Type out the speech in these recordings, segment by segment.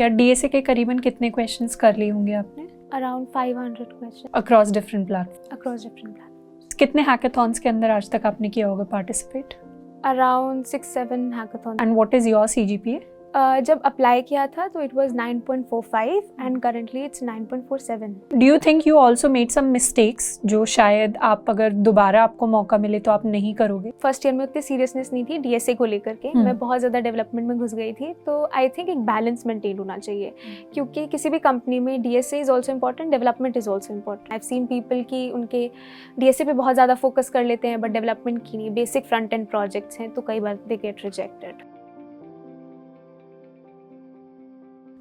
या डीएसए के करीबन कितने क्वेश्चंस कर लिए होंगे आपने? Around 500 question across different platform. कितने हैकाथॉन्स के अंदर आज तक आपने किया होगा participate? Around 6-7 hackathon. And what is your CGPA? जब अप्लाई किया था तो it was 9.45 and currently it's 9.47। Do you think you also made some mistakes जो शायद आप अगर दोबारा आपको मौका मिले तो आप नहीं करोगे? फर्स्ट ईयर में उतनी सीरियसनेस नहीं थी डीएसए को लेकर के, मैं बहुत ज़्यादा डेवलपमेंट में घुस गई थी। तो आई थिंक एक बैलेंस मेंटेन होना चाहिए, क्योंकि किसी भी कंपनी में DSA is also important, development is also important. I have seen people की उनके डीएसए पे बहुत ज़्यादा फोकस कर लेते हैं बट डेवलपमेंट की नहीं, बेसिक फ्रंट एंड प्रोजेक्ट्स हैं तो कई बार they get rejected.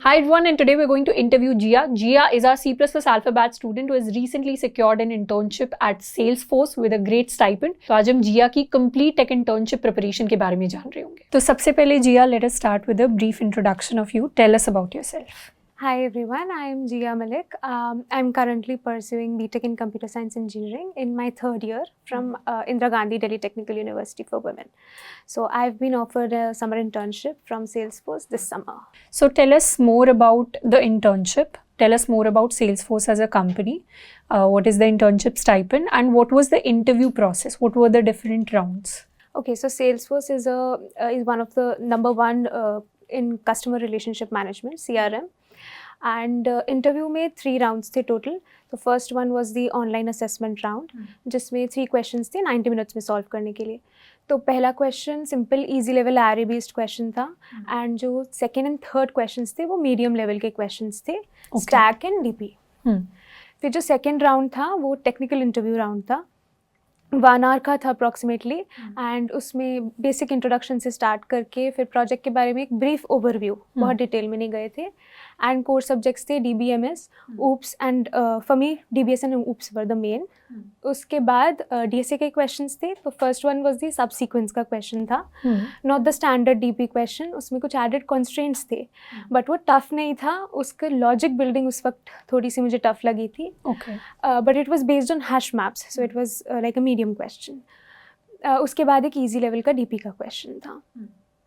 Hi everyone, and today we're going to interview Jia. Jia is our C++ Alpha Batch student who has recently secured an internship at Salesforce with a great stipend. तो आज हम जिया की complete tech internship preparation के बारे में जान रहे होंगे। तो सबसे पहले जिया, let us start with a brief introduction of you. Tell us about yourself. Hi everyone, I am Jia Malik. I'm currently pursuing BTech in Computer Science Engineering in my third year from Indira Gandhi Delhi Technical University for Women. So I've been offered a summer internship from Salesforce this summer. So tell us more about the internship. Tell us more about Salesforce as a company. What is the internship stipend and what was the interview process? What were the different rounds? Okay, so Salesforce is one of the number one in customer relationship management, CRM. And interview में 3 rounds थे total. तो first one was the online assessment round, जिसमें 3 questions थे 90 minutes में solve करने के लिए। तो पहला question simple easy level array based question था एंड जो सेकेंड एंड थर्ड क्वेश्चंस थे वो मीडियम लेवल के क्वेश्चंस थे, स्टैक एंड डीपी। फिर जो सेकेंड राउंड था वो टेक्निकल इंटरव्यू राउंड था, 1 आवर का था अप्रॉक्सीमेटली एंड उसमें बेसिक इंट्रोडक्शन से स्टार्ट करके फिर प्रोजेक्ट के बारे में एक ब्रीफ ओवरव्यू, बहुत डिटेल में नहीं गए थे। एंड कोर सब्जेक्ट्स थे DBMS, OOPS and for me DBS and OOPS were the main. उसके बाद DSA के क्वेश्चंस थे। तो फर्स्ट वन वाज दी सब सीक्वेंस का क्वेश्चन था, not the standard DP question. उसमें कुछ एडेड कॉन्स्ट्रेंट्स थे बट वो टफ नहीं था, उसका लॉजिक बिल्डिंग उस वक्त थोड़ी सी मुझे टफ लगी थी। But it was based on hash maps, so it was like a medium question. उसके बाद एक ईजी लेवल का DP का क्वेश्चन था।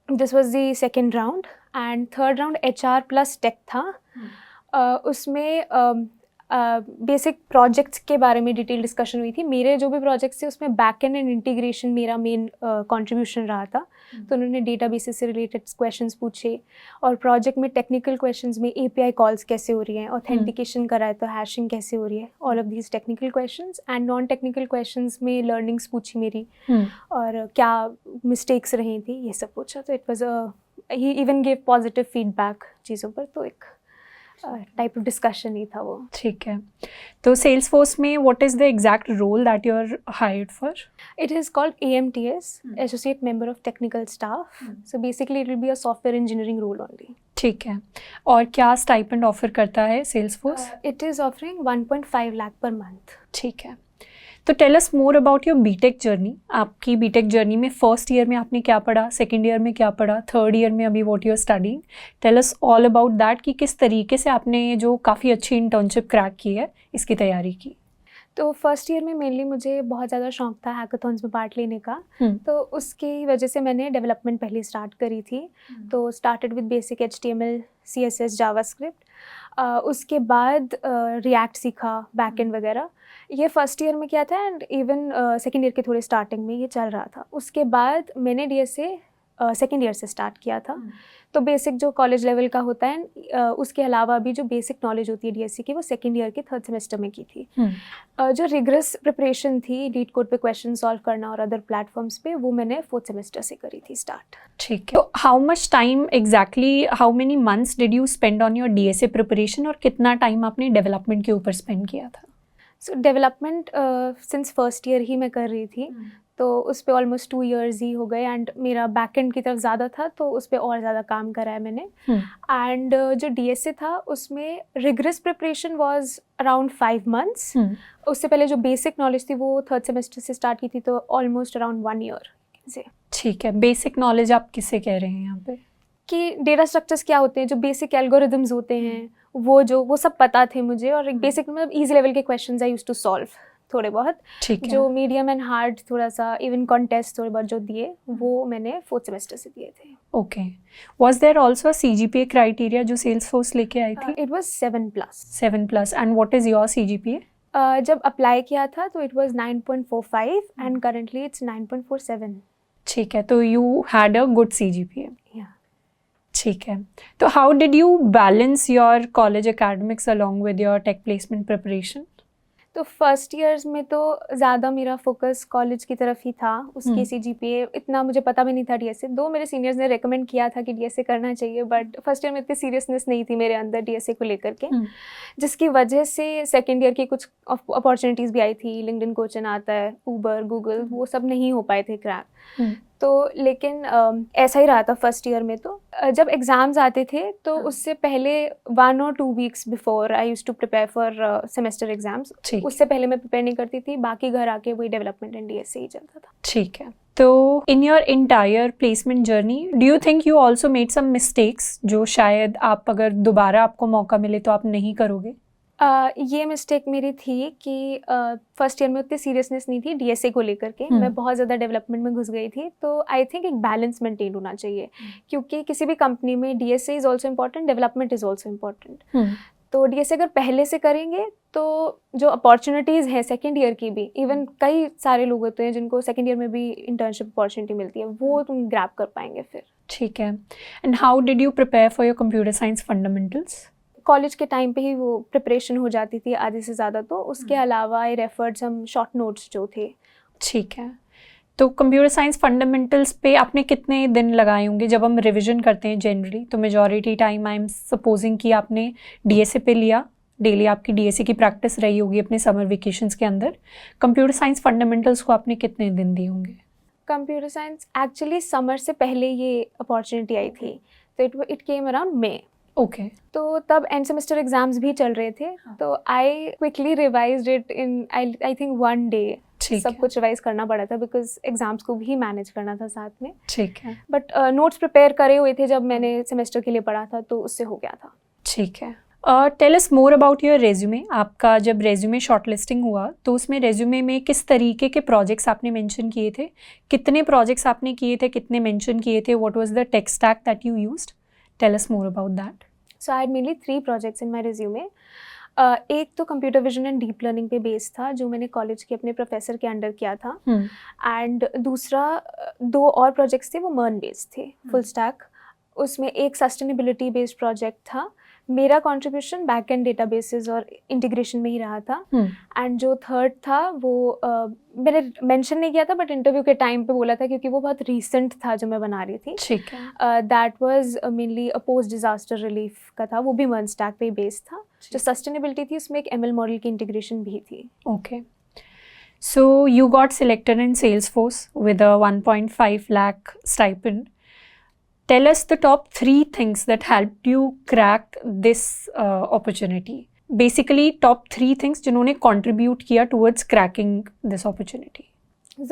This was the second round and third round HR plus tech था। उसमें बेसिक प्रोजेक्ट्स के बारे में डिटेल डिस्कशन हुई थी। मेरे जो भी प्रोजेक्ट्स थे उसमें बैकएंड एंड इंटीग्रेशन मेरा मेन कंट्रीब्यूशन रहा था। तो उन्होंने डेटाबेसेस से रिलेटेड क्वेश्चंस पूछे और प्रोजेक्ट में टेक्निकल क्वेश्चंस में API कॉल्स कैसे हो रही हैं, ऑथेंटिकेशन कराए तो हैशिंग कैसे हो रही है, all of these technical questions. And non technical questions में लर्निंग्स पूछी मेरी और क्या मिस्टेक्स रही थी, ये सब पूछा। तो it was he even give positive feedback चीज़ों पर, तो एक टाइप ऑफ डिस्कशन ही था वो। ठीक है, तो सेल्सफोर्स में what is the exact role that you are hired for? It is called AMTS, associate member of technical staff. So basically it will be a software engineering role only. ठीक है, और क्या स्टाइपेंड ऑफर करता है Salesforce? It is offering 1.5 lakh per month. ठीक है, तो tell us more about your BTech journey. आपकी बीटेक जर्नी में फर्स्ट ईयर में आपने क्या पढ़ा, सेकेंड ईयर में क्या पढ़ा, थर्ड ईयर में अभी what you are studying. Tell us all about that कि किस तरीके से आपने जो काफ़ी अच्छी इंटर्नशिप क्रैक की है इसकी तैयारी की। तो फर्स्ट ईयर में मेनली मुझे बहुत ज़्यादा शौक था हैकाथॉन्स में पार्ट लेने का। तो उसकी वजह से मैंने डेवलपमेंट पहले स्टार्ट करी थी। तो started with basic HTML, CSS, JavaScript. उसके बाद रिएक्ट सीखा, बैकएंड वगैरह। ये फर्स्ट ईयर में किया था एंड इवन सेकेंड ईयर के थोड़े स्टार्टिंग में ये चल रहा था। उसके बाद मैंने DSA सेकेंड ईयर से स्टार्ट किया था। तो बेसिक जो कॉलेज लेवल का होता है उसके अलावा भी जो बेसिक नॉलेज होती है DSA की वो सेकेंड ईयर के थर्ड सेमेस्टर में की थी। जो रिग्रेस प्रिपरेशन थी लीड कोड पे क्वेश्चन सॉल्व करना और अदर प्लेटफॉर्म्स पे, वो मैंने फोर्थ सेमेस्टर से करी थी स्टार्ट। ठीक है, तो how much time exactly, how many months did you spend on your DSA preparation और कितना टाइम आपने डेवलपमेंट के ऊपर स्पेंड किया था? So development since first year ही मैं कर रही थी। तो उस पर ऑलमोस्ट 2 years ही हो गए एंड मेरा बैकएंड की तरफ ज़्यादा था तो उस पर और ज़्यादा काम करा है मैंने। एंड जो DSA था उसमें rigorous preparation was around 5 months। उससे पहले जो बेसिक नॉलेज थी वो थर्ड सेमेस्टर से स्टार्ट की थी, तो ऑलमोस्ट अराउंड 1 year से। ठीक है, बेसिक नॉलेज आप किससे कह रहे हैं यहाँ पे? कि डेटा स्ट्रक्चर्स क्या होते हैं, जो बेसिक एल्गोरिदम्स होते हैं वो सब पता थे मुझे। और एक बेसिक मतलब इजी लेवल के questions I used to solve थोड़े बहुत। जो मीडियम एंड हार्ड थोड़ा सा इवन कॉन्टेस्ट थोड़े बहुत जो दिए वो मैंने फोर्थ सेमेस्टर से दिए थे। Okay. Was there also a CGPA criteria जो Salesforce लेके आई थी? It was 7+. 7+. And what is your CGPA? जब अप्लाई किया था तो it was 9.45 and currently it's 9.47. ठीक है, तो you had a good CGPA. Yeah. ठीक है. तो how did you balance your college academics along with your tech placement preparation? तो फर्स्ट ईयर्स में तो ज़्यादा मेरा फोकस कॉलेज की तरफ ही था. उसकी CGPA इतना मुझे पता भी नहीं था DSA. दो मेरे सीनियर्स ने रेकमेंड किया था कि DSA करना चाहिए, बट फर्स्ट ईयर में इतनी सीरियसनेस नहीं थी मेरे अंदर DSA को लेकर के, जिसकी वजह से सेकेंड ईयर की कुछ अपॉर्चुनिटीज़ भी आई थी. लिंक्डइन कोचिंग आता है, ऊबर, गूगल, वो सब नहीं हो पाए थे क्रैक. तो लेकिन ऐसा ही रहा था फर्स्ट ईयर में. तो जब एग्ज़ाम्स आते थे तो उससे पहले 1 or 2 weeks before I used to prepare for semester exams. उससे पहले मैं प्रिपेयर नहीं करती थी. बाकी घर आके वही डेवलपमेंट एंड DSA ही चलता था. ठीक है. तो in your entire placement journey do you think you also made some mistakes जो शायद आप अगर दोबारा आपको मौका मिले तो आप नहीं करोगे? ये मिस्टेक मेरी थी कि फर्स्ट ईयर में उतनी सीरियसनेस नहीं थी DSA को लेकर के. मैं बहुत ज़्यादा डेवलपमेंट में घुस गई थी. तो आई थिंक एक बैलेंस मेंटेन होना चाहिए, क्योंकि किसी भी कंपनी में DSA is also important, development is also important. तो DSA अगर पहले से करेंगे तो जो अपॉर्चुनिटीज़ हैं सेकेंड ईयर की भी, इवन कई सारे लोग होते हैं जिनको सेकेंड ईयर में भी इंटर्नशिप अपॉर्चुनिटी मिलती है, वो तुम ग्रैब कर पाएंगे फिर. ठीक है. And how did you prepare for your computer science fundamentals? College के टाइम पे ही वो प्रिपरेशन हो जाती थी आधे से ज़्यादा. तो उसके अलावा आई रेफर्ड सम शॉर्ट नोट्स जो थे. ठीक है. तो कंप्यूटर साइंस फंडामेंटल्स पे आपने कितने दिन लगाए होंगे? जब हम रिवीजन करते हैं जनरली तो majority time I am supposing कि आपने DSA पे लिया, डेली आपकी DSA की प्रैक्टिस रही होगी अपने समर वेकेशंस के अंदर. कंप्यूटर साइंस फंडामेंटल्स को आपने कितने दिन दिए होंगे? कंप्यूटर साइंस एक्चुअली समर से पहले ये अपॉर्चुनिटी आई थी, तो it came around may. Okay. तो तब एंड सेमेस्टर एग्जाम्स भी चल रहे थे. तो I quickly revised it in I think 1 day. सब कुछ रिवाइज करना पड़ा था बिकॉज एग्जाम्स को भी मैनेज करना था साथ में. ठीक है. बट नोट्स प्रिपेयर करे हुए थे जब मैंने सेमेस्टर के लिए पढ़ा था, तो उससे हो गया था. ठीक है. Tell us more about your resume. आपका जब रेज्यूमे शॉर्टलिस्टिंग हुआ तो उसमें रेज्यूमे में किस तरीके के प्रोजेक्ट्स आपने मेंशन किए थे? कितने प्रोजेक्ट्स आपने किए थे? कितने मेंशन किए थे? What was the tech stack that you used? Tell us more about that. So I had mainly 3 projects in my resume. एक तो computer vision and deep learning पे बेस्ड था जो मैंने कॉलेज के अपने प्रोफेसर के अंडर किया था. एंड दूसरा 2 और प्रोजेक्ट्स थे, वो MERN बेस्ड थे, फुल स्टैक. उसमें एक सस्टेनेबिलिटी बेस्ड प्रोजेक्ट था. मेरा कंट्रीब्यूशन बैक एंड डेटाबेसेस और इंटीग्रेशन में ही रहा था. एंड जो थर्ड था वो मैंने मेंशन नहीं किया था बट इंटरव्यू के टाइम पे बोला था क्योंकि वो बहुत रीसेंट था जो मैं बना रही थी. ठीक है. That was mainly a post disaster relief का था. वो भी MERN स्टैक पे बेस्ड था. जो सस्टेनेबिलिटी थी उसमें एक ML मॉडल की इंटीग्रेशन भी थी. Okay. So you got selected in Salesforce with a 1.5 lakh stipend. Tell us the top 3 things that helped you crack this opportunity. Basically, top 3 things जिन्होंने contribute किया towards cracking this opportunity.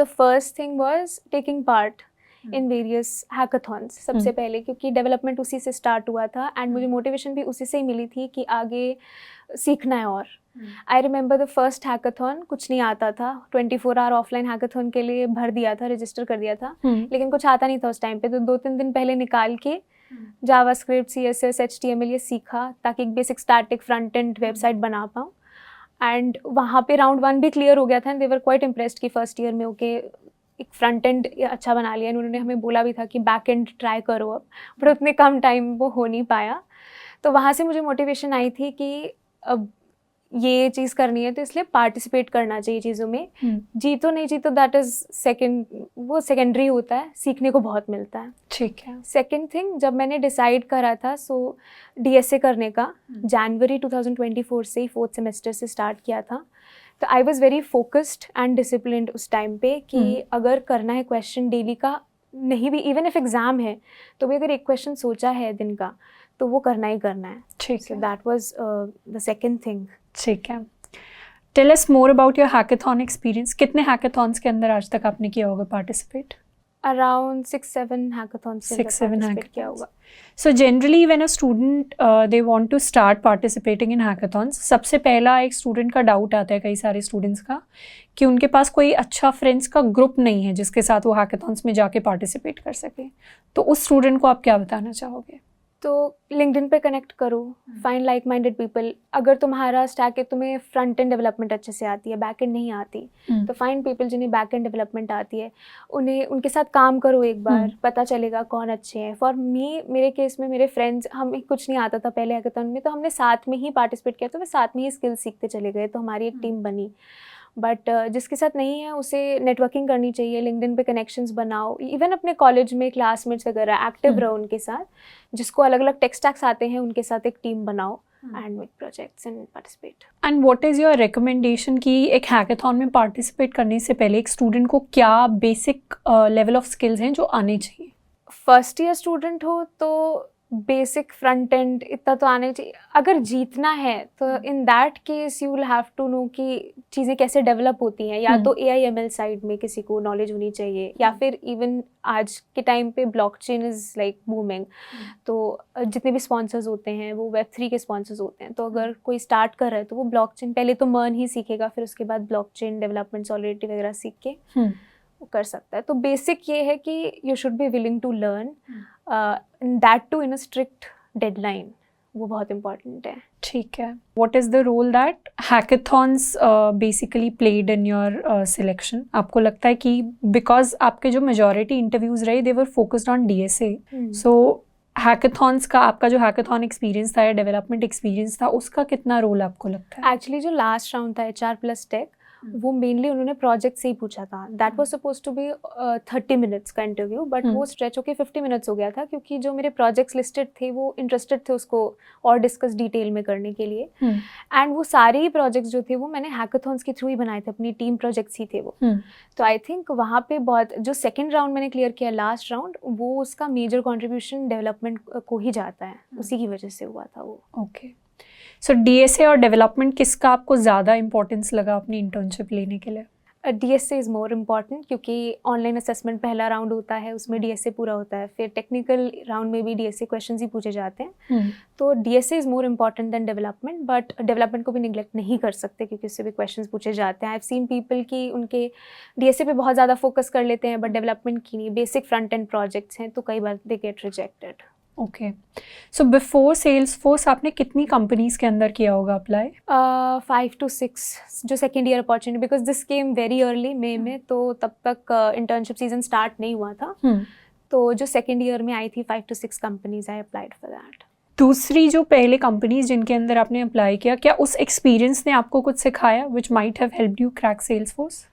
The first thing was taking part in various hackathons. सबसे पहले क्योंकि development उसी से start हुआ था and मुझे मोटिवेशन भी उसी से ही मिली थी कि आगे सीखना है. और I remember the first hackathon, कुछ नहीं आता था. 24 आवर ऑफलाइन हैकाथॉन के लिए भर दिया था, रजिस्टर कर दिया था, लेकिन कुछ आता नहीं था उस टाइम पे. तो 2-3 दिन पहले निकाल के जावास्क्रिप्ट, CSS, HTML ये सीखा ताकि एक basic static front end website बना पाऊँ. एंड वहाँ पे राउंड 1 भी क्लियर हो गया था and they were quite impressed कि फर्स्ट ईयर में ओके एक फ्रंट एंड अच्छा बना लिया. उन्होंने हमें बोला भी था कि बैक एंड ट्राई करो अब, बट उतने कम टाइम वो हो नहीं पाया. तो वहाँ से मुझे मोटिवेशन आई थी कि अब ये चीज़ करनी है तो इसलिए पार्टिसिपेट करना चाहिए चीज़ों में. जीतो नहीं जीतो दैट इज़ सेकेंड, वो सेकेंडरी होता है. सीखने को बहुत मिलता है. ठीक है. सेकेंड थिंग, जब मैंने डिसाइड करा था DSA करने का, जनवरी 2024 से ही 4th सेमेस्टर से स्टार्ट किया था. तो I was very focused and disciplined उस टाइम पे कि अगर करना है क्वेश्चन डेली का, नहीं भी इवन इफ एग्ज़ाम है तो भी अगर एक क्वेश्चन सोचा है दिन का तो वो करना ही करना है. ठीक है. That was the second thing. ठीक है. Tell us more about your hackathon experience. कितने हैकाथॉन्स के अंदर आज तक आपने किया होगा पार्टिसिपेट? अराउंड 6-7 हैकाथॉन्स 6-7 किया hackathons. होगा. So generally when a student they want to start participating in hackathons, सबसे पहला एक स्टूडेंट का डाउट आता है, कई सारे स्टूडेंट्स का, कि उनके पास कोई अच्छा फ्रेंड्स का ग्रुप नहीं है जिसके साथ वो हैकाथॉन्स में जाके पार्टिसिपेट कर सके. तो उस स्टूडेंट को आप क्या बताना चाहोगे? तो लिंक्डइन पे कनेक्ट करो, फाइंड लाइक माइंडेड पीपल. अगर तुम्हारा स्टैक है, तुम्हें फ्रंट एंड डेवलपमेंट अच्छे से आती है, बैक एंड नहीं आती, तो फाइंड पीपल जिन्हें बैक एंड डेवलपमेंट आती है, उनके साथ काम करो एक बार, पता चलेगा कौन अच्छे हैं. फॉर मी, मेरे केस में मेरे फ्रेंड्स, हमें कुछ नहीं आता था पहले हैकाथॉन में, तो हमने साथ में ही पार्टिसिपेट किया, तो वे साथ में ही स्किल्स सीखते चले गए, तो हमारी एक टीम बनी. बट जिसके साथ नहीं है उसे नेटवर्किंग करनी चाहिए, लिंक्डइन पे कनेक्शंस बनाओ. इवन अपने कॉलेज में क्लासमेट्स वगैरह एक्टिव रहो उनके साथ. जिसको अलग अलग टेक स्टैक्स आते हैं उनके साथ एक टीम बनाओ and make projects and participate. And what is your recommendation कि एक हैकाथॉन में पार्टिसिपेट करने से पहले एक स्टूडेंट को क्या बेसिक लेवल ऑफ स्किल्स हैं जो आने चाहिए? फर्स्ट ईयर स्टूडेंट हो तो बेसिक फ्रंट एंड इतना तो आने चाहिए. अगर जीतना है तो in that case you will have to know कि चीज़ें कैसे डेवलप होती हैं. या तो AIML साइड में किसी को नॉलेज होनी चाहिए, या फिर इवन आज के टाइम पे ब्लॉकचेन इज़ लाइक बूमिंग. तो जितने भी स्पॉन्सर्स होते हैं वो Web3 के स्पॉन्सर्स होते हैं. तो अगर कोई स्टार्ट कर रहा है तो वो ब्लॉकचेन पहले तो मर्न ही सीखेगा, फिर उसके बाद ब्लॉकचेन डेवलपमेंट सॉलिडिटी वगैरह सीख के वो कर सकता है. तो बेसिक ये है कि you should be willing to learn, that too in a strict deadline. वो बहुत इंपॉर्टेंट है. ठीक है. What is the role that hackathons basically played in your selection? आपको लगता है कि बिकॉज आपके जो मेजॉरिटी इंटरव्यूज रहे they were focused on DSA, so hackathons का आपका जो हैकाथॉन एक्सपीरियंस था या डेवलपमेंट एक्सपीरियंस था उसका कितना रोल आपको लगता है? एक्चुअली जो लास्ट राउंड था HR+ टेक, वो मेनली उन्होंने प्रोजेक्ट से ही पूछा था. That was suppose to be 30 minutes का इंटरव्यू, बट वो स्ट्रेच होके 50 मिनट्स हो गया था, क्योंकि जो मेरे प्रोजेक्ट्स लिस्टेड थे वो इंटरेस्टेड थे उसको और डिस्कस डिटेल में करने के लिए. एंड वो सारे ही प्रोजेक्ट्स जो थे वो मैंने हैकाथॉन्स के थ्रू ही बनाए थे, अपनी टीम प्रोजेक्ट्स ही थे वो. तो आई थिंक वहाँ पे बहुत, जो सेकेंड राउंड मैंने क्लियर किया लास्ट राउंड, वो उसका मेजर कॉन्ट्रीब्यूशन डेवलपमेंट को ही जाता है, उसी की वजह से हुआ था वो. ओके. सो DSA और डेवलपमेंट किसका आपको ज़्यादा इंपॉर्टेंस लगा अपनी इंटर्नशिप लेने के लिए? DSA इज़ मोर इम्पॉर्टेंट, क्योंकि ऑनलाइन असेसमेंट पहला राउंड होता है, उसमें DSA पूरा होता है. फिर टेक्निकल राउंड में भी DSA क्वेश्चंस ही पूछे जाते हैं. तो DSA is more important than development, but development को भी निगलेक्ट नहीं कर सकते, क्योंकि उससे भी क्वेश्चंस पूछे जाते हैं. आई हैव सीन पीपल कि उनके DSA पे बहुत ज़्यादा फोकस कर लेते हैं, बट डेवलपमेंट की नहीं. बेसिक फ्रंट एंड प्रोजेक्ट्स हैं तो कई बार they get rejected. Okay. So before Salesforce आपने कितनी कंपनीज के अंदर किया होगा अप्लाई? 5 to 6 जो second year opportunity, because this came very early मई में, तो तब तक इंटर्नशिप सीजन स्टार्ट नहीं हुआ था. तो जो सेकेंड ईयर में आई थी 5 to 6 companies, I applied for that. दूसरी जो पहले कंपनीज जिनके अंदर आपने अप्लाई किया, क्या उस एक्सपीरियंस ने आपको कुछ सिखाया which might have helped you crack Salesforce?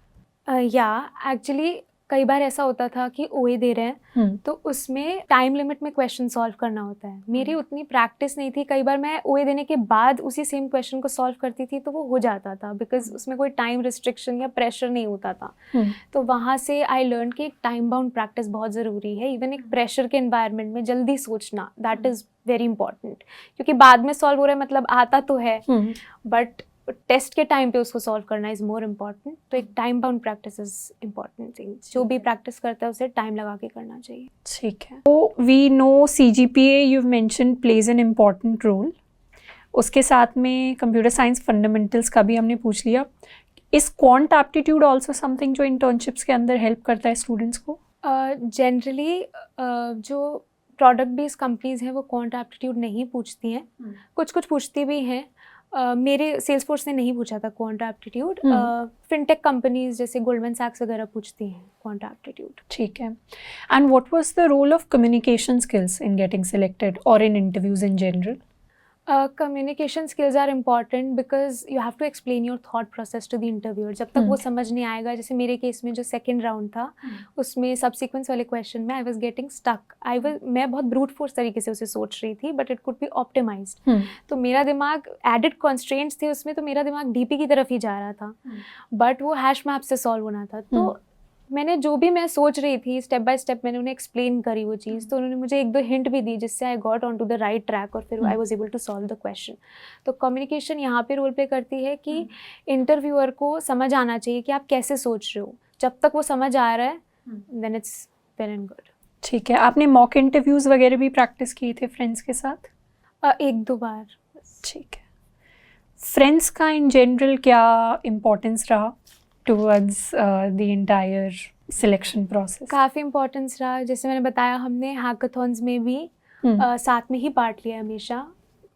या एक्चुअली कई बार ऐसा होता था कि OA दे रहे हैं तो उसमें टाइम लिमिट में क्वेश्चन सॉल्व करना होता है. मेरी उतनी प्रैक्टिस नहीं थी. कई बार मैं OA देने के बाद उसी सेम क्वेश्चन को सॉल्व करती थी, तो वो हो जाता था, बिकॉज उसमें कोई टाइम रिस्ट्रिक्शन या प्रेशर नहीं होता था. तो वहाँ से आई लर्न कि एक टाइम बाउंड प्रैक्टिस बहुत ज़रूरी है. इवन एक प्रेशर के एनवायरनमेंट में जल्दी सोचना, दैट इज़ वेरी इंपॉर्टेंट, क्योंकि बाद में सॉल्व हो रहा है मतलब आता तो है, बट टेस्ट के टाइम पे उसको सॉल्व करना इज़ मोर इम्पॉर्टेंट. तो एक time bound practice is important thing. जो भी प्रैक्टिस करता है उसे टाइम लगा के करना चाहिए. ठीक है. तो we know CGPA you mention plays an important role. उसके साथ में कंप्यूटर साइंस फंडामेंटल्स का भी हमने पूछ लिया. इस क्वांट एप्टीट्यूड ऑल्सो समथिंग जो इंटर्नशिप्स के अंदर हेल्प करता है स्टूडेंट्स को? जनरली जो प्रोडक्ट बेस्ड कंपनीज हैं वो क्वांट एप्टीट्यूड नहीं पूछती हैं. कुछ पूछती भी हैं. मेरे सेल्सफोर्स ने नहीं पूछा था क्वांट एप्टीट्यूड. फिनटेक कंपनीज जैसे गोल्डमैन सैक्स वगैरह पूछती हैं क्वांट एप्टीट्यूड. ठीक है. And what was the role of communication skills in getting selected और in interviews in general? Communication skills are important because you have to explain your thought process to the interviewer. जब तक वो समझ नहीं आएगा, जैसे मेरे केस में जो सेकेंड राउंड था उसमें सबसिक्वेंस वाले क्वेश्चन में आई वॉज गेटिंग स्टक. मैं बहुत ब्रूट फोर्स तरीके से उसे सोच रही थी, but it could be optimized. तो मेरा दिमाग एडेड कॉन्स्ट्रेंट्स थे उसमें, तो मेरा दिमाग DP की तरफ ही जा रहा था, बट वो हैश मैप से सॉल्व होना था. तो मैंने जो भी मैं सोच रही थी स्टेप बाय स्टेप मैंने उन्हें एक्सप्लेन करी वो चीज़. तो उन्होंने मुझे 1-2 हिंट भी दी जिससे I got on to the right track और फिर I was able to solve the question. तो कम्युनिकेशन यहाँ पे रोल प्ले करती है कि इंटरव्यूअर को समझ आना चाहिए कि आप कैसे सोच रहे हो. जब तक वो समझ आ रहा है then it's well and good. ठीक है, आपने मॉक इंटरव्यूज़ वगैरह भी प्रैक्टिस किए थे फ्रेंड्स के साथ? 1-2 बार। ठीक है। फ्रेंड्स का इन जनरल क्या इम्पोर्टेंस रहा towards the entire selection process? काफ़ी इम्पोर्टेंस रहा, जैसे मैंने बताया हमने हैकाथॉन्स में भी साथ में ही पार्ट लिया हमेशा,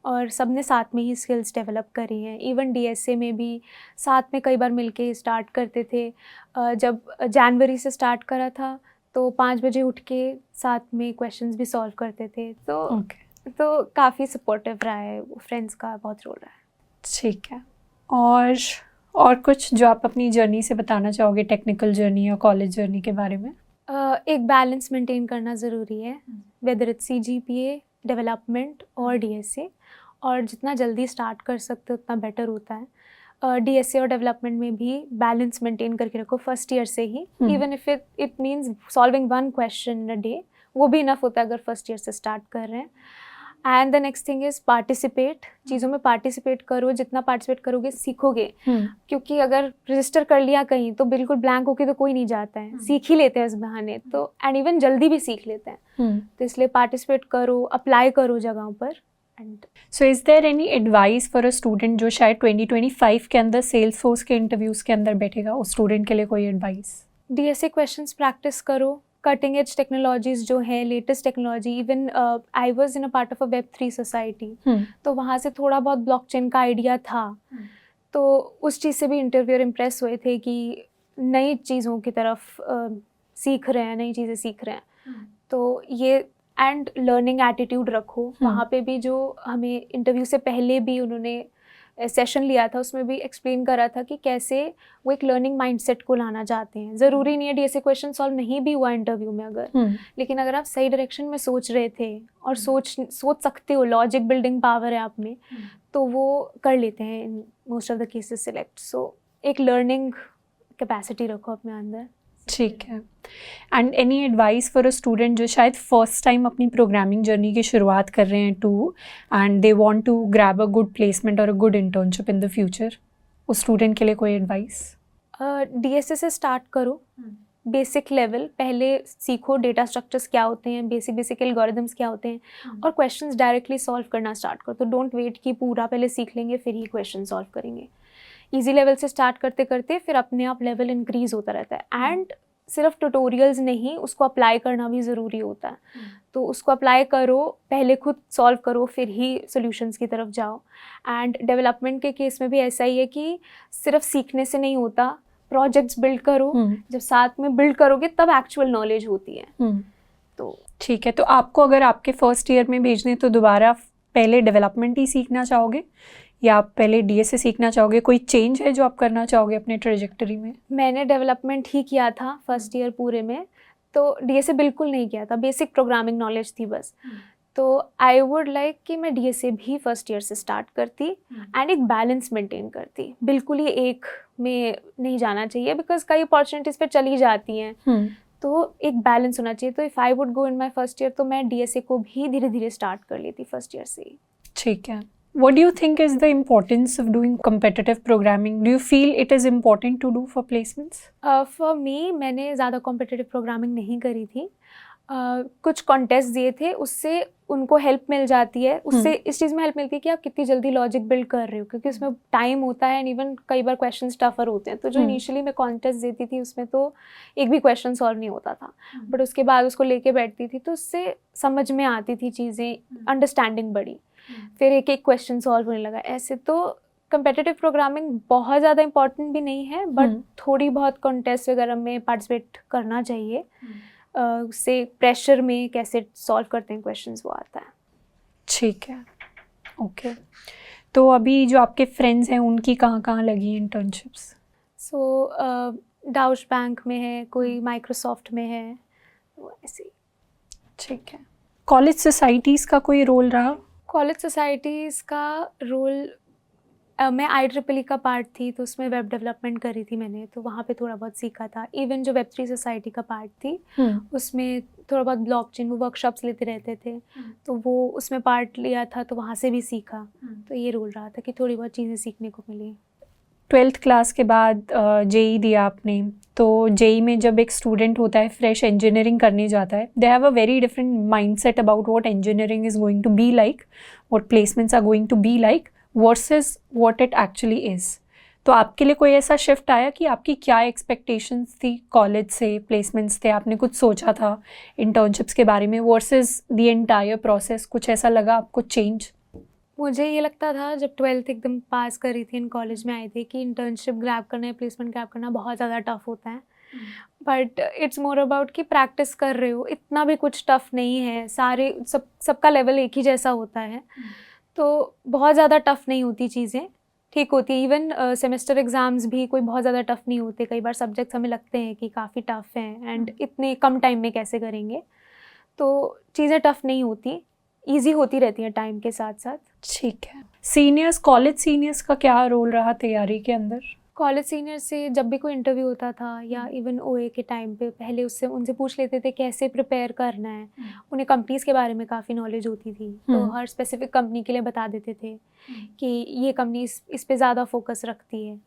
और सब ने साथ में ही स्किल्स डेवलप करी हैं। इवन डीएसए में भी साथ में कई बार मिलके स्टार्ट करते थे। जब जनवरी से स्टार्ट करा था तो 5 बजे उठ के साथ में क्वेश्चंस भी सॉल्व करते थे, तो काफ़ी सपोर्टिव रहा है, फ्रेंड्स का बहुत रोल रहा है। ठीक है। और कुछ जो आप अपनी जर्नी से बताना चाहोगे, टेक्निकल जर्नी या कॉलेज जर्नी के बारे में? एक बैलेंस मेंटेन करना ज़रूरी है, वेदर इट्स CGPA, डेवलपमेंट और डीएसए, और जितना जल्दी स्टार्ट कर सकते हो उतना बेटर होता है। डीएसए और डेवलपमेंट में भी बैलेंस मेंटेन करके रखो फर्स्ट ईयर से ही, even if it means solving 1 question in a day, वो भी इनफ होता है अगर फर्स्ट ईयर से स्टार्ट कर रहे हैं। And the next thing is participate, चीज़ों में पार्टिसिपेट करो, जितना पार्टिसिपेट करोगे सीखोगे, क्योंकि अगर रजिस्टर कर लिया कहीं तो बिल्कुल ब्लैंक होके तो कोई नहीं जाता है, सीख ही लेते हैं इस बहाने, तो एंड इवन जल्दी भी सीख लेते हैं। तो इसलिए पार्टिसिपेट करो, अप्लाई करो जगहों पर। And so is there any advice for a student जो शायद 2025 के अंदर सेल्सफोर्स के इंटरव्यूज़ के अंदर बैठेगा, उस स्टूडेंट के लिए कोई एडवाइस? डीएसए क्वेश्चंस प्रैक्टिस करो, कटिंग एज टेक्नोलॉजीज जो है, latest technology, even I was in a part of a Web3 society, तो वहाँ से थोड़ा बहुत ब्लॉकचेन का आइडिया था, तो उस चीज़ से भी इंटरव्यूअर इम्प्रेस हुए थे कि नई चीज़ों की तरफ सीख रहे हैं, नई चीज़ें सीख रहे हैं। तो ये एंड लर्निंग एटीट्यूड रखो। वहाँ पे भी जो हमें इंटरव्यू से पहले भी उन्होंने सेशन लिया था, उसमें भी एक्सप्लेन करा था कि कैसे वो एक लर्निंग माइंडसेट को लाना चाहते हैं। ज़रूरी नहीं है डीएसए क्वेश्चन सॉल्व नहीं भी हुआ इंटरव्यू में अगर, लेकिन अगर आप सही डायरेक्शन में सोच रहे थे और सोच सकते हो, लॉजिक बिल्डिंग पावर है आप में, तो वो कर लेते हैं in most of the cases select. So एक लर्निंग कैपेसिटी रखो अपने अंदर। ठीक है। And any advice for a student जो शायद फर्स्ट टाइम अपनी प्रोग्रामिंग जर्नी की शुरुआत कर रहे हैं and they want to grab a good placement और a good internship in the future, उस स्टूडेंट के लिए कोई एडवाइस? डीएसए से स्टार्ट करो, बेसिक लेवल पहले सीखो, डेटा स्ट्रक्चर्स क्या होते हैं, बेसिक एल्गोरिदम्स क्या होते हैं, और क्वेश्चंस डायरेक्टली सॉल्व करना स्टार्ट करो। तो डोंट वेट कि पूरा पहले सीख लेंगे फिर ही क्वेश्चन सॉल्व करेंगे। ईजी लेवल से स्टार्ट करते करते फिर अपने आप लेवल इंक्रीज होता रहता है। एंड सिर्फ ट्यूटोरियल्स नहीं, उसको अप्लाई करना भी ज़रूरी होता है। तो उसको अप्लाई करो, पहले खुद सॉल्व करो, फिर ही सॉल्यूशंस की तरफ जाओ। एंड डेवलपमेंट के केस में भी ऐसा ही है कि सिर्फ सीखने से नहीं होता, प्रोजेक्ट्स बिल्ड करो, जब साथ में बिल्ड करोगे तब एक्चुअल नॉलेज होती है। तो ठीक है। तो आपको अगर आपके फर्स्ट ईयर में भेजने तो दोबारा पहले डेवलपमेंट ही सीखना चाहोगे या आप पहले डीएसए सीखना चाहोगे? कोई चेंज है जो आप करना चाहोगे अपने ट्रेजेक्टरी में? मैंने डेवलपमेंट ही किया था फर्स्ट ईयर पूरे में, तो डीएसए बिल्कुल नहीं किया था, बेसिक प्रोग्रामिंग नॉलेज थी बस। तो आई वुड लाइक कि मैं डीएसए भी फर्स्ट ईयर से स्टार्ट करती एंड एक बैलेंस मेंटेन करती। बिल्कुल ही एक में नहीं जाना चाहिए, बिकॉज कई अपॉर्चुनिटीज़ पे चली जाती हैं, तो एक बैलेंस होना चाहिए। तो if I would go in my first year तो मैं डीएसए को भी धीरे धीरे स्टार्ट कर लेती फर्स्ट ईयर से ही। ठीक है। What do you think is the importance of doing competitive programming? Do you feel it is important to do for placements? For me, मैंने ज़्यादा कॉम्पिटिटिव प्रोग्रामिंग नहीं करी थी। कुछ कॉन्टेस्ट दिए थे, उससे उनको हेल्प मिल जाती है, उससे इस चीज़ में हेल्प मिलती है कि आप कितनी जल्दी लॉजिक बिल्ड कर रहे हो, क्योंकि उसमें टाइम होता है एंड इवन कई बार क्वेश्चन टफर होते हैं। तो जो इनिशियली मैं कॉन्टेस्ट देती थी उसमें तो एक भी क्वेश्चन सॉल्व नहीं होता था, बट उसके बाद उसको लेके बैठती थी तो उससे समझ में आती थी चीज़ें, अंडरस्टैंडिंग बढ़ी, फिर एक एक क्वेश्चन सॉल्व होने लगा। ऐसे तो कंपेटिटिव प्रोग्रामिंग बहुत ज़्यादा इंपॉर्टेंट भी नहीं है, बट थोड़ी बहुत कॉन्टेस्ट वगैरह में पार्टिसिपेट करना चाहिए। उससे प्रेशर में कैसे सॉल्व करते हैं क्वेश्चंस वो आता है। ठीक है, ओके। तो अभी जो आपके फ्रेंड्स हैं उनकी कहाँ कहाँ लगी इंटर्नशिप्स? सो डाउश बैंक में है, कोई माइक्रोसॉफ्ट में है, वो ऐसे ही। ठीक है। कॉलेज सोसाइटीज़ का कोई रोल रहा? कॉलेज सोसाइटीज़ का रोल, मैं IEEE का पार्ट थी, तो उसमें वेब डेवलपमेंट करी थी मैंने, तो वहाँ पे थोड़ा बहुत सीखा था। इवन जो Web3 सोसाइटी का पार्ट थी उसमें थोड़ा बहुत ब्लॉकचेन, वो वर्कशॉप्स लेते रहते थे, तो वो उसमें पार्ट लिया था, तो वहाँ से भी सीखा। तो ये रोल रहा था कि थोड़ी बहुत चीज़ें सीखने को मिली। ट्वेल्थ क्लास के बाद जेई दिया आपने, तो जेई में जब एक स्टूडेंट होता है फ्रेश इंजीनियरिंग करने जाता है, they have a very different mindset about what engineering is going to be like, what placements are going to be like versus what it actually is. तो आपके लिए कोई ऐसा शिफ्ट आया कि आपकी क्या एक्सपेक्टेशंस थी कॉलेज से, प्लेसमेंट्स थे, आपने कुछ सोचा था इंटर्नशिप्स के बारे में वर्सेस द एंटायर प्रोसेस, कुछ ऐसा लगा आपको चेंज? मुझे ये लगता था जब 12th एकदम पास करी थी, इन कॉलेज में आए थे, कि इंटर्नशिप ग्रैब करना है, प्लेसमेंट ग्रैब करना बहुत ज़्यादा टफ होता है। बट इट्स मोर अबाउट कि प्रैक्टिस कर रहे हो, इतना भी कुछ टफ नहीं है, सारे सबका लेवल एक ही जैसा होता है, तो बहुत ज़्यादा टफ नहीं होती चीज़ें, ठीक होती है। इवन सेमेस्टर एग्ज़ाम्स भी कोई बहुत ज़्यादा टफ नहीं होते। कई बार सब्जेक्ट्स हमें लगते हैं कि काफ़ी टफ हैं एंड इतने कम टाइम में कैसे करेंगे, तो चीज़ें टफ नहीं होती, ईजी होती रहती हैं टाइम के साथ साथ। ठीक है। सीनियर्स, कॉलेज सीनियर्स का क्या रोल रहा तैयारी के अंदर? कॉलेज सीनियर से जब भी कोई इंटरव्यू होता था या इवन ओए के टाइम पे पहले उससे उनसे पूछ लेते थे कैसे प्रिपेयर करना है। उन्हें कंपनीज़ के बारे में काफ़ी नॉलेज होती थी, तो हर स्पेसिफिक कंपनी के लिए बता देते थे कि ये कंपनी इस पे ज़्यादा फोकस रखती है।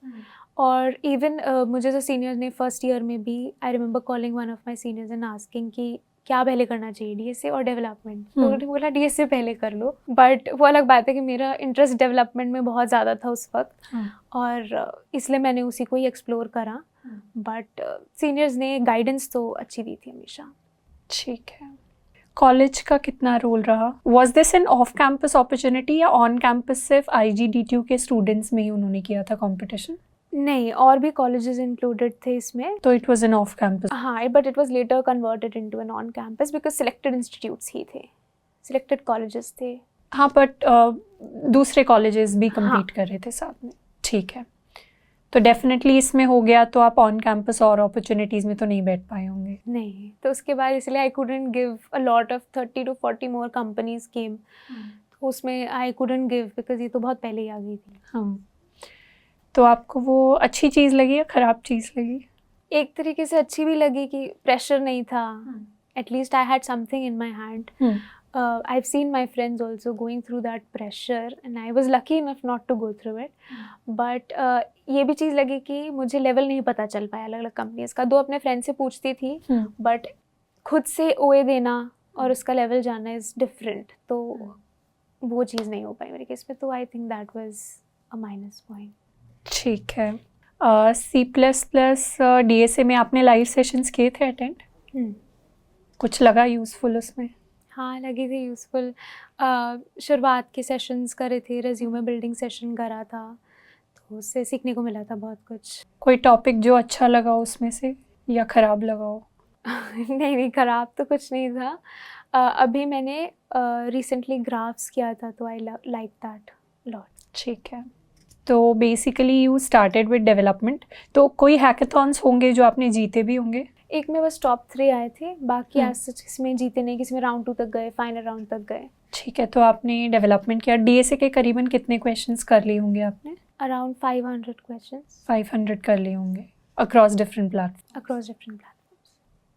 और इवन मुझे जो सीनियर ने फर्स्ट ईयर में भी, I remember calling one of my seniors and asking कि क्या पहले करना चाहिए, डीएसए और डेवलपमेंट। तो उन्होंने बोला डीएसए पहले कर लो, बट वो अलग बात है कि मेरा इंटरेस्ट डेवलपमेंट में बहुत ज़्यादा था उस वक्त, और इसलिए मैंने उसी को ही एक्सप्लोर करा। बट सीनियर्स ने गाइडेंस तो अच्छी दी थी हमेशा। ठीक है। कॉलेज का कितना रोल रहा? Was this an off campus opportunity या ऑन कैंपस सिर्फ IGDTU के स्टूडेंट्स में ही उन्होंने किया था कंपटीशन? नहीं, और भी कॉलेजेस इंक्लूडेड थे इसमें। तो it was an off campus? हाँ, but it was later converted into an on campus because selected institutes ही थे, सिलेक्टेड कॉलेजेस थे। हाँ, बट दूसरे कॉलेजेस भी कम्पीट कर रहे थे साथ में। ठीक है, तो डेफिनेटली इसमें हो गया, तो आप ऑन कैंपस और अपॉर्चुनिटीज़ में तो नहीं बैठ पाए होंगे। नहीं, तो उसके बाद इसलिए I couldn't give a lot of 30 to 40 more companies came, तो उसमें आई कुडंट गिव बिकॉज ये तो बहुत पहले ही आ गई थी। हाँ, तो आपको वो अच्छी चीज़ लगी या ख़राब चीज़ लगी? एक तरीके से अच्छी भी लगी कि प्रेशर नहीं था, at least I had something in my hand. I have seen my friends also going through that pressure and I was lucky enough not to go through it. But ये भी चीज़ लगी कि मुझे लेवल नहीं पता चल पाया अलग अलग कंपनीज़ का। दो अपने फ्रेंड से पूछती थी, बट खुद से ओए देना और उसका लेवल जानना इज़ डिफरेंट, तो वो चीज़ नहीं हो पाई मेरे केस में। तो I think that was a minus point. ठीक है। C++ DSA में आपने लाइव सेशंस किए थे अटेंड? कुछ लगा यूज़फुल उसमें? हाँ, लगी थी यूज़फुल। शुरुआत के सेशंस करे थे, रेज्यूमे बिल्डिंग सेशन करा था, तो उससे सीखने को मिला था बहुत कुछ। कोई टॉपिक जो अच्छा लगा उसमें से या ख़राब लगा हो? नहीं, ख़राब तो कुछ नहीं था। अभी मैंने रिसेंटली ग्राफ्स किया था, तो आई लाइक दैट लॉट। ठीक है, तो basically you started with development, तो कोई हैकाथॉन्स होंगे जो आपने जीते भी होंगे? एक में बस टॉप 3 आए थे, बाकी आज सच किसी में जीते नहीं, किसी में राउंड 2 तक गए, फाइनल राउंड तक गए। ठीक है, तो आपने डेवलपमेंट किया। DSA के करीबन कितने क्वेश्चंस कर लिए होंगे आपने? Around 500 questions. 500 कर लिए होंगे अक्रॉस डिफरेंट प्लेटफॉर्म्स।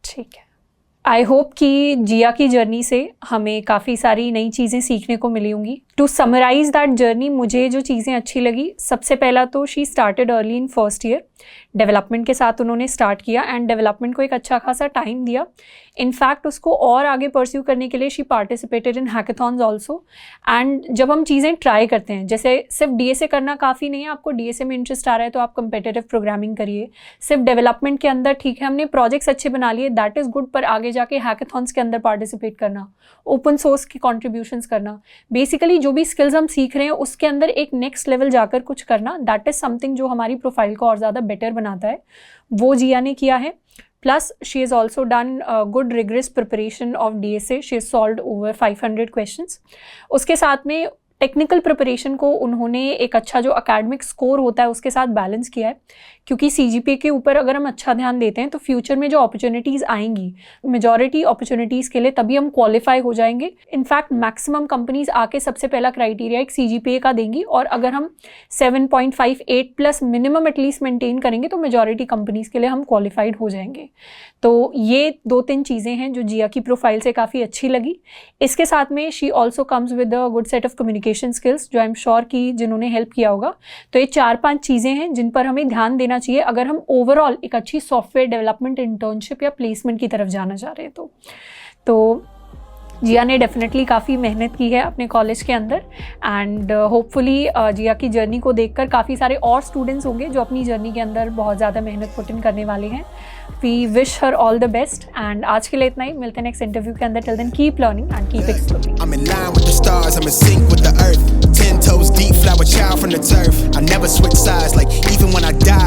ठीक है। आई होप कि जिया की जर्नी से हमें काफ़ी सारी नई चीज़ें सीखने को मिली होंगी। टू समराइज दैट जर्नी, मुझे जो चीज़ें अच्छी लगी, सबसे पहला तो she started early in first year. Development के साथ उन्होंने स्टार्ट किया एंड डेवलपमेंट को एक अच्छा खासा टाइम दिया। इनफैक्ट उसको और आगे परस्यू करने के लिए she participated in hackathons also. And जब हम चीज़ें ट्राई करते हैं, जैसे सिर्फ DSA करना काफ़ी नहीं है, आपको DSA में इंटरेस्ट आ रहा है तो आप कंपेटिटिव प्रोग्रामिंग करिए। सिर्फ डेवलपमेंट के अंदर ठीक है, हमने प्रोजेक्ट्स अच्छे बना लिए, दैट इज़ गुड, पर आगे जाके हैकाथॉन्स के अंदर पार्टिसिपेट करना, ओपन सोर्स की कॉन्ट्रीब्यूशंस करना, बेसिकली जो भी स्किल्स हम सीख रहे हैं उसके अंदर एक नेक्स्ट लेवल जाकर कुछ करना, दैट इज़ समथिंग जो हमारी प्रोफाइल को और ज़्यादा बेटर बनाता है। वो जिया ने किया है। Plus, she has also done good rigorous preparation of DSA. She has solved over 500 questions. उसके साथ में टेक्निकल प्रिपरेशन को उन्होंने एक अच्छा जो अकेडमिक स्कोर होता है उसके साथ बैलेंस किया है, क्योंकि CGPA के ऊपर अगर हम अच्छा ध्यान देते हैं तो फ्यूचर में जो अपॉर्चुनिटीज़ आएंगी, मेजॉरिटी अपॉर्चुनिटीज़ के लिए तभी हम क्वालिफाई हो जाएंगे। इनफैक्ट मैक्सिमम कंपनीज आके सबसे पहला क्राइटेरिया एक CGPA का देंगी, और अगर हम 7.58 प्लस मिनिमम एटलीस्ट मेंटेन करेंगे तो मेजॉरिटी कंपनीज के लिए हम क्वालिफाइड हो जाएंगे। तो ये 2-3 चीज़ें हैं जो जिया की प्रोफाइल से काफ़ी अच्छी लगी। इसके साथ में she also comes with a good set of communication communication skills, जो आई एम श्योर कि जिन्होंने हेल्प किया होगा। तो ये 4-5 चीज़ें हैं जिन पर हमें ध्यान देना चाहिए अगर हम ओवरऑल एक अच्छी सॉफ्टवेयर डेवलपमेंट इंटर्नशिप या प्लेसमेंट की तरफ जाना चाह रहे हैं। तो जिया ने डेफिनेटली काफ़ी मेहनत की है अपने कॉलेज के अंदर, एंड होपफुली जिया की जर्नी को देखकर काफ़ी सारे और स्टूडेंट्स होंगे जो अपनी जर्नी के अंदर बहुत ज़्यादा मेहनत पुट इन करने वाले हैं। We wish her all the best, and आज के लिए इतना ही। मिलते हैं नेक्स्ट इंटरव्यू के अंदर। Till then keep learning and keep exploring. I'm in line with the stars, I'm in sync with the earth. 10 toes deep, flower child from the turf. I never switch sides, like even when I die